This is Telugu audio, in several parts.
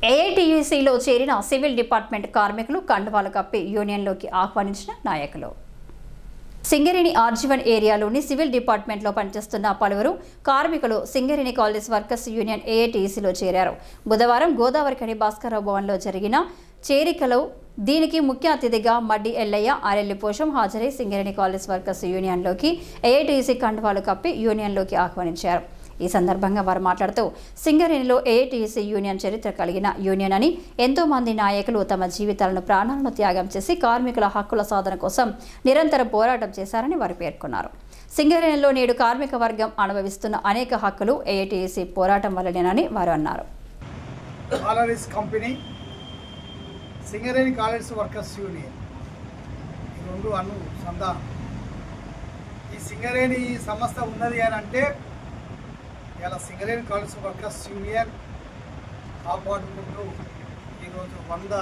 ఏఐటీయూసీలో చేరిన సివిల్ డిపార్ట్మెంట్ కార్మికులు కండువాలు కప్పి యూనియన్లోకి ఆహ్వానించిన నాయకులు. సింగరేణి ఆర్జీవన్ ఏరియాలోని సివిల్ డిపార్ట్మెంట్లో పనిచేస్తున్న పలువురు కార్మికులు సింగరేణి కాలేజ్ వర్కర్స్ యూనియన్ ఏఐటీయూసీలో చేరారు. బుధవారం గోదావరిఖని భాస్కరరావు భవన్లో జరిగిన చేరికలో దీనికి ముఖ్య అతిథిగా మడ్డి ఎల్లయ్య, ఆరెల్లి పోషం హాజరై సింగరేణి కాలేజ్ వర్కర్స్ యూనియన్లోకి ఏఐటీయూసీ కండువాలు కప్పి యూనియన్లోకి ఆహ్వానించారు. ఈ సందర్భంగా వారు మాట్లాడుతూ సింగరేణిలో ఏఐటీయూసీ యూనియన్ చరిత్ర కలిగిన యూనియన్ అని, ఎంతో మంది నాయకులు తమ జీవితాలను ప్రాణాలను త్యాగం చేసి కార్మికుల హక్కుల సాధన కోసం నిరంతర పోరాటం చేశారని వారు పేర్కొన్నారు. సింగరేణిలో నేడు కార్మిక వర్గం అనుభవిస్తున్న అనేక హక్కులు ఏఐటీయూసీ పోరాటం వల్లనేనని వారు అన్నారు. సింగరేణి కాలేజ్ వర్కర్స్ యూనియన్ ఈ రెండు అనుసంధానం. ఈ సింగరేణి సంస్థ ఉన్నది అని అంటే ఇలా సింగరేణి కాలేజ్ వర్కర్స్ యూనియన్ కాపాడుకుంటూ ఈరోజు 100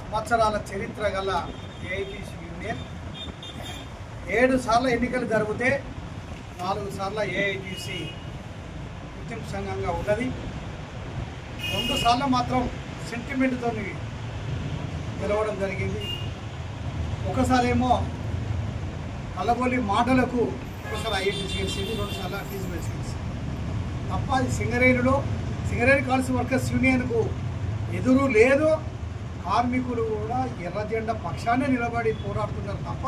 సంవత్సరాల చరిత్ర గల ఏఐటీసీ యూనియన్ 7 సార్లు ఎన్నికలు జరిగితే 4 సార్లు ఏఐటీసీ గుర్తింపు సంఘంగా ఉన్నది. 2 సార్లు మాత్రం సెంటిమెంట్తో గెలవడం జరిగింది. ఒకసారి ఏమో కలబోలి మాటలకు ఒకసారి ఐఐటీసీ గెలిచింది, 2 సార్లు ఫీజు గెలిచింది తప్ప అది సింగరేణి కాలేజ్ వర్కర్స్ యూనియన్కు ఎదురు లేదు. కార్మికులు కూడా ఎర్ర జెండా పక్షాన్ని నిలబడి పోరాడుతున్నారు తప్ప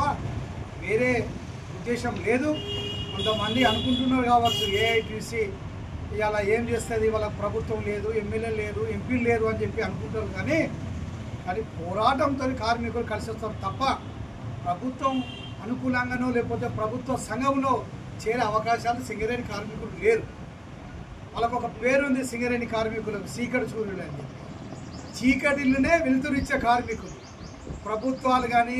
వేరే ఉద్దేశం లేదు. కొంతమంది అనుకుంటున్నారు కావచ్చు ఏఐటీసీ ఇవాళ ఏం చేస్తుంది, వాళ్ళ ప్రభుత్వం లేదు, ఎమ్మెల్యే లేదు, ఎంపీలు లేరు అని చెప్పి అనుకుంటారు. కానీ పోరాటంతో కార్మికులు కలిసి వస్తారు తప్ప ప్రభుత్వం అనుకూలంగానో లేకపోతే ప్రభుత్వ సంఘంలో చేరే అవకాశాలు సింగరేణి కార్మికులు లేరు. వాళ్ళకు ఒక పేరుంది సింగరేణి కార్మికులకు, చీకటి సూర్యులు అని. చీకటిలోనే వెలుతురిచ్చే కార్మికులు. ప్రభుత్వాలు కానీ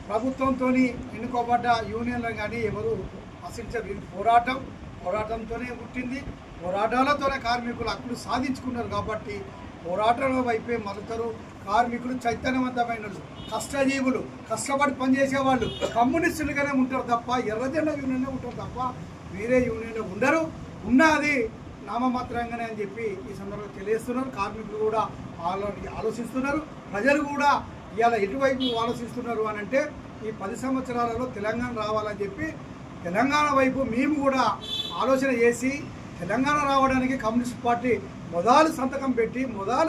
ప్రభుత్వంతో ఎన్నుకోబడ్డ యూనియన్లు కానీ ఎవరు ఆశించారు. పోరాటంతోనే పుట్టింది. పోరాటాలతోనే కార్మికులు హక్కులు సాధించుకున్నారు. కాబట్టి పోరాటాల వైపే మలుతారు. కార్మికులు చైతన్యవంతమైన కష్టజీవులు, కష్టపడి పనిచేసేవాళ్ళు కమ్యూనిస్టులుగానే ఉంటారు తప్ప ఎర్రజెండా యూనియన్ ఉంటారు తప్ప వేరే యూనియన్ ఉండరు. ఉన్నది నామమాత్రంగానే అని చెప్పి ఈ సందర్భంగా తెలియజేస్తున్నారు. కార్మికులు కూడా ఆలోచిస్తున్నారు. ప్రజలు కూడా ఇవాళ ఎటువైపు ఆలోచిస్తున్నారు అని అంటే ఈ 10 సంవత్సరాలలో తెలంగాణ రావాలని చెప్పి తెలంగాణ వైపు మేము కూడా ఆలోచన చేసి తెలంగాణ రావడానికి కమ్యూనిస్ట్ పార్టీ మొదలు సంతకం పెట్టి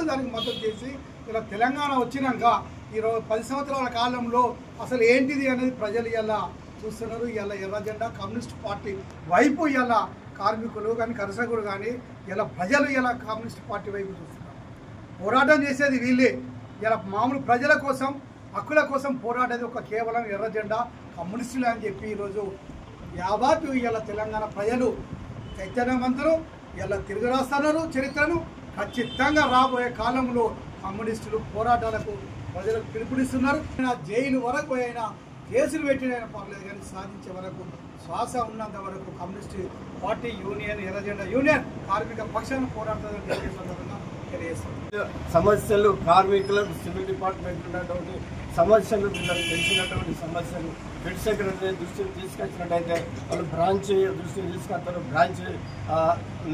దానికి మద్దతు చేసి ఇలా తెలంగాణ వచ్చినాక ఈరోజు 10 సంవత్సరాల కాలంలో అసలు ఏంటిది అనేది ప్రజలు ఇలా చూస్తున్నారు. ఇలా ఎర్ర జెండా కమ్యూనిస్ట్ పార్టీ వైపు ఇలా కార్మికులు కానీ కర్షకులు కానీ ఇలా ప్రజలు ఇలా కమ్యూనిస్ట్ పార్టీ వైపు చూస్తున్నారు. పోరాటం చేసేది వీళ్ళే. ఇలా మామూలు ప్రజల కోసం, హక్కుల కోసం పోరాడేది ఒక కేవలం ఎర్ర జెండా కమ్యూనిస్టులు అని చెప్పి ఈరోజు యావత్ ఇలా తెలంగాణ ప్రజలు చైతన్యవంతులు ఇలా తిరిగి రాస్తున్నారు. చరిత్రను ఖచ్చితంగా రాబోయే కాలంలో కమ్యూనిస్టులు పోరాటాలకు ప్రజలకు పిలుపునిస్తున్నారు. జైలు వరకు అయినా కేసులు పెట్టినైనా పర్లేదు కానీ సాధించే వరకు శ్వాస ఉన్నంత వరకు కమ్యూనిస్ట్ పార్టీ యూనియన్ ఎర్రజెండా యూనియన్ కార్మిక పక్షాన్ని పోరాడుతుందని తెలియజేస్తుంది. సమస్యలు కార్మికులకు సివిల్ డిపార్ట్మెంట్ ఉన్నటువంటి సమస్యలు తెలిసినటువంటి సమస్యలు హెడ్ సెక్రటరీ దృష్టికి తీసుకొచ్చినట్టయితే వాళ్ళు బ్రాంచ్ దృష్టికి తీసుకొస్తారు. బ్రాంచ్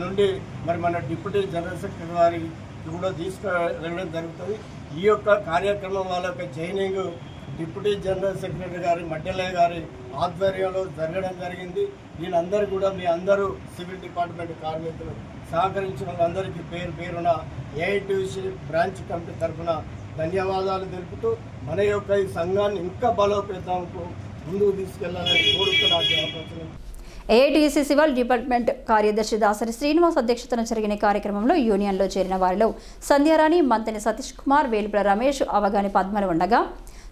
నుండి మరి మన డిప్యూటీ జనరల్ సెక్రటరీ వారికి కూడా తీసుకువెళ్ళడం జరుగుతుంది. ఈ యొక్క కార్యక్రమం వాళ్ళ యొక్క జైనింగ్ డిప్యూటీ జనరల్ సెక్రటరీ గారి మడ్డెల్లయ్య గారి ఆధ్వర్యంలో జరగడం జరిగింది. వీళ్ళందరూ కూడా మీ అందరూ సివిల్ డిపార్ట్మెంట్ కార్మికులు సహకరించిన వాళ్ళందరికీ పేరున ఏఐటీయూసీ బ్రాంచ్ కమిటీ తరఫున ధన్యవాదాలు తెలుపుతూ మన యొక్క ఈ సంఘాన్ని ఇంకా బలోపేతంకు ముందుకు తీసుకెళ్లాలని కోరుతున్నాను. ఏఐటీయూసీ సివిల్ డిపార్ట్మెంట్ కార్యదర్శి దాసరి శ్రీనివాస్ అధ్యక్షతన జరిగిన కార్యక్రమంలో యూనియన్లో చేరిన వారిలో సంధ్యారాణి, మంతెని సతీష్ కుమార్, వేలుపుల రమేష్, అవగాని పద్మలు ఉండగా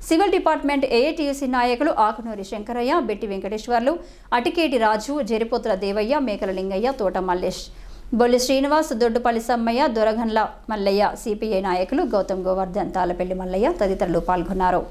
సివిల్ డిపార్ట్మెంట్ ఏఐటీయూసీ నాయకులు ఆకునూరి శంకరయ్య, బెట్టి వెంకటేశ్వర్లు, అటికేటి రాజు, జరిపోతుల దేవయ్య, మేకల లింగయ్య, తోట మల్లేష్, బొల్లి శ్రీనివాస్, దొడ్డుపల్లి సమ్మయ్య, దొరగన్ల మల్లయ్య, సిపిఐ నాయకులు గౌతమ్ గోవర్ధన్, తాళపల్లి మల్లయ్య తదితరులు పాల్గొన్నారు.